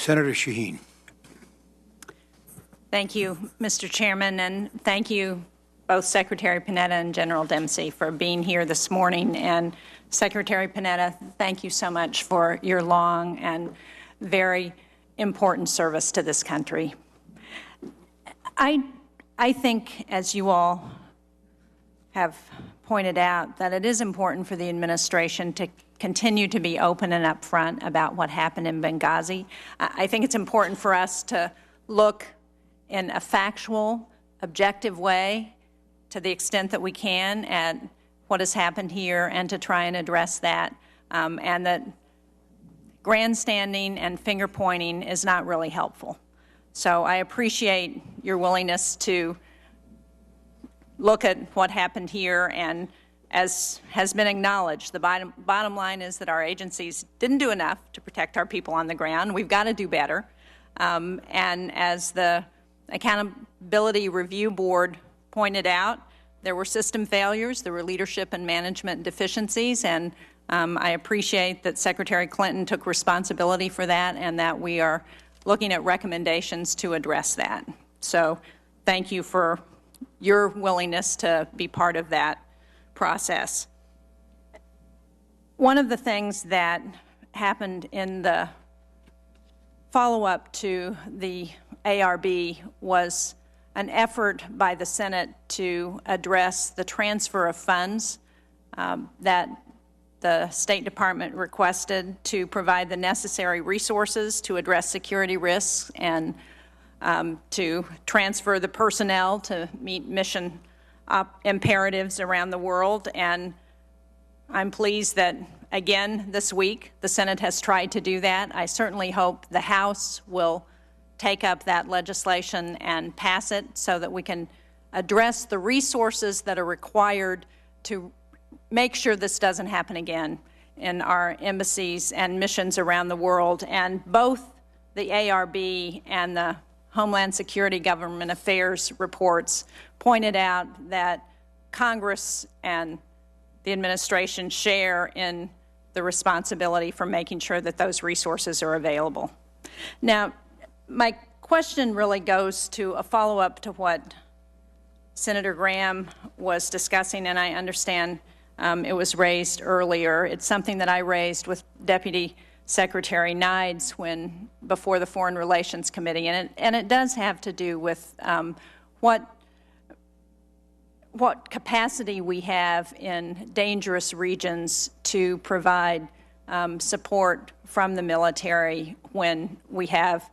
Senator Shaheen. Thank you, Mr. Chairman, and thank you both Secretary Panetta and General Dempsey for being here this morning. And Secretary Panetta, thank you so much for your long and very important service to this country. I think, as you all have pointed out, that it is important for the administration to continue to be open and upfront about what happened in Benghazi. I think it's important for us to look in a factual, objective way, to the extent that we can, at what has happened here and to try and address that, and that grandstanding and finger-pointing is not really helpful. So I appreciate your willingness to look at what happened here, and as has been acknowledged, the bottom line is that our agencies didn't do enough to protect our people on the ground. We've got to do better. And as the Accountability Review Board pointed out, there were system failures, there were leadership and management deficiencies, and I appreciate that Secretary Clinton took responsibility for that and that we are looking at recommendations to address that. So thank you for your willingness to be part of that process. One of the things that happened in the follow-up to the ARB was an effort by the Senate to address the transfer of funds that the State Department requested to provide the necessary resources to address security risks and to transfer the personnel to meet mission imperatives around the world. And I'm pleased that, again, this week, the Senate has tried to do that. I certainly hope the House will take up that legislation and pass it so that we can address the resources that are required to make sure this doesn't happen again in our embassies and missions around the world. And both the ARB and the Homeland Security Government Affairs reports pointed out that Congress and the administration share in the responsibility for making sure that those resources are available. Now, my question really goes to a follow-up to what Senator Graham was discussing, and I understand it was raised earlier. It's something that I raised with Deputy Secretary Nides before the Foreign Relations Committee, and it does have to do with what capacity we have in dangerous regions to provide support from the military when we have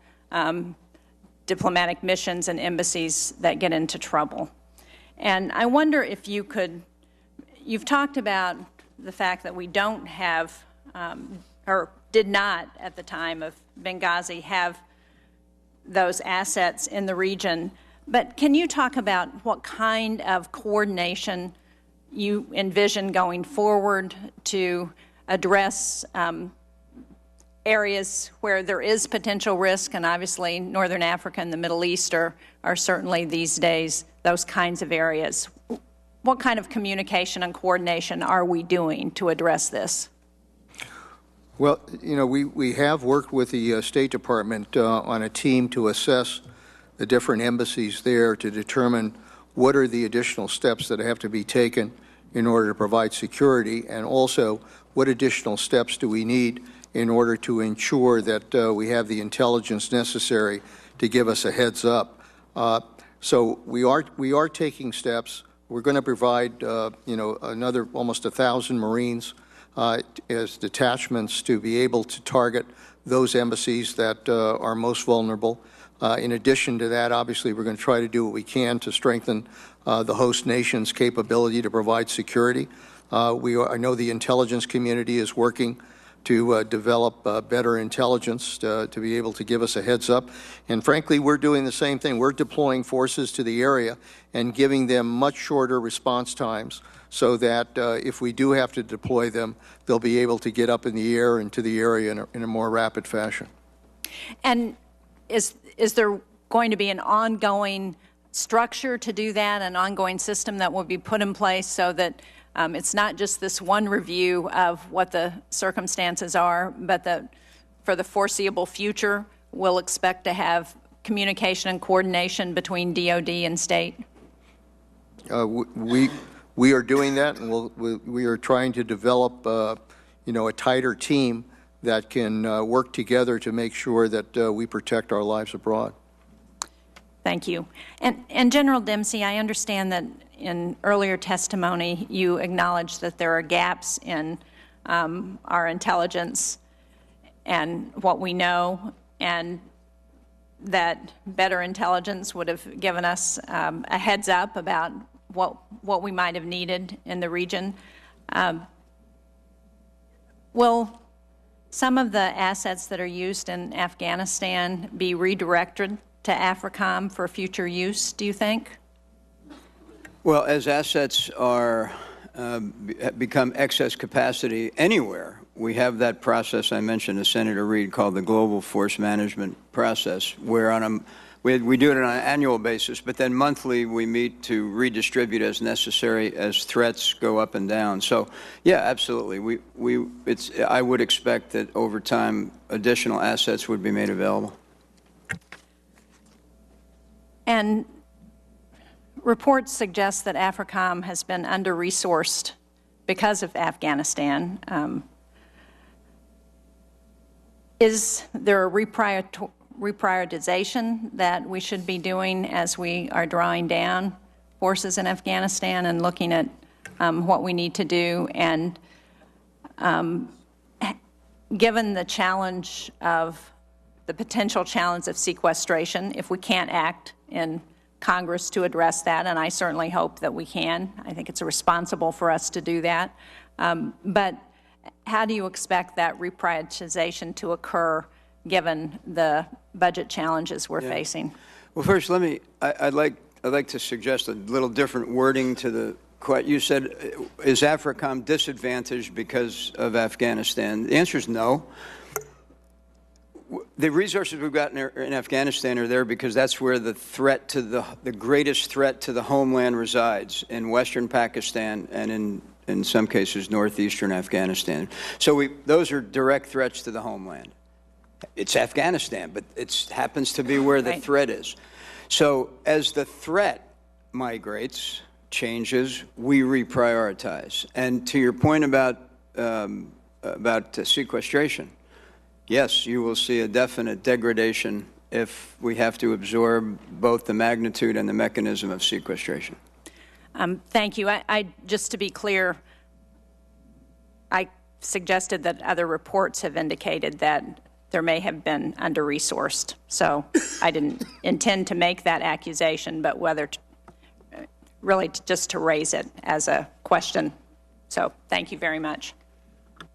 diplomatic missions and embassies that get into trouble. And I wonder if you could, you've talked about the fact that we don't have, or did not at the time of Benghazi have those assets in the region, but can you talk about what kind of coordination you envision going forward to address areas where there is potential risk, and obviously Northern Africa and the Middle East are certainly these days those kinds of areas. What kind of communication and coordination are we doing to address this? Well, you know, we have worked with the State Department on a team to assess the different embassies there to determine what are the additional steps that have to be taken in order to provide security, and also what additional steps do we need in order to ensure that we have the intelligence necessary to give us a heads up. So we are taking steps. We're going to provide you know, another almost 1,000 Marines as detachments to be able to target those embassies that are most vulnerable. In addition to that, obviously, we're going to try to do what we can to strengthen the host nation's capability to provide security. I know the intelligence community is working to develop better intelligence to be able to give us a heads up. And frankly, we're doing the same thing. We're deploying forces to the area and giving them much shorter response times so that if we do have to deploy them, they'll be able to get up in the air and to the area in a more rapid fashion. And is there going to be an ongoing structure to do that, an ongoing system that will be put in place so that it's not just this one review of what the circumstances are, but that for the foreseeable future, we'll expect to have communication and coordination between DOD and state? We are doing that, and we are trying to develop, you know, a tighter team that can work together to make sure that we protect our lives abroad. Thank you. And General Dempsey, I understand that in earlier testimony you acknowledged that there are gaps in our intelligence and what we know, and that better intelligence would have given us a heads up about what we might have needed in the region. Will some of the assets that are used in Afghanistan be redirected to AFRICOM for future use, do you think? Well, as assets are become excess capacity anywhere, we have that process I mentioned to Senator Reed called the Global Force Management Process, where we do it on an annual basis, but then monthly we meet to redistribute as necessary as threats go up and down. So, yeah, absolutely. I would expect that over time additional assets would be made available. And reports suggest that AFRICOM has been under-resourced because of Afghanistan. Is there a reprioritization that we should be doing as we are drawing down forces in Afghanistan and looking at what we need to do? And given the challenge of the potential challenge of sequestration, if we can't act in Congress to address that, and I certainly hope that we can. I think it's responsible for us to do that. But how do you expect that reprioritization to occur given the budget challenges we're facing? Well, first, I'd like to suggest a little different wording to the question. You said, is AFRICOM disadvantaged because of Afghanistan? The answer is no. The resources we've got in Afghanistan are there because that's where the threat to the greatest threat to the homeland resides, in western Pakistan and in some cases northeastern Afghanistan. So those are direct threats to the homeland. It's Afghanistan, but it happens to be where the threat is. So as the threat migrates, changes, we reprioritize. And to your point about sequestration, yes, you will see a definite degradation if we have to absorb both the magnitude and the mechanism of sequestration. Thank you. Just to be clear, I suggested that other reports have indicated that there may have been under-resourced. So I didn't intend to make that accusation, but really just to raise it as a question. So thank you very much.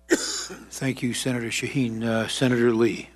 Thank you, Senator Shaheen. Senator Lee.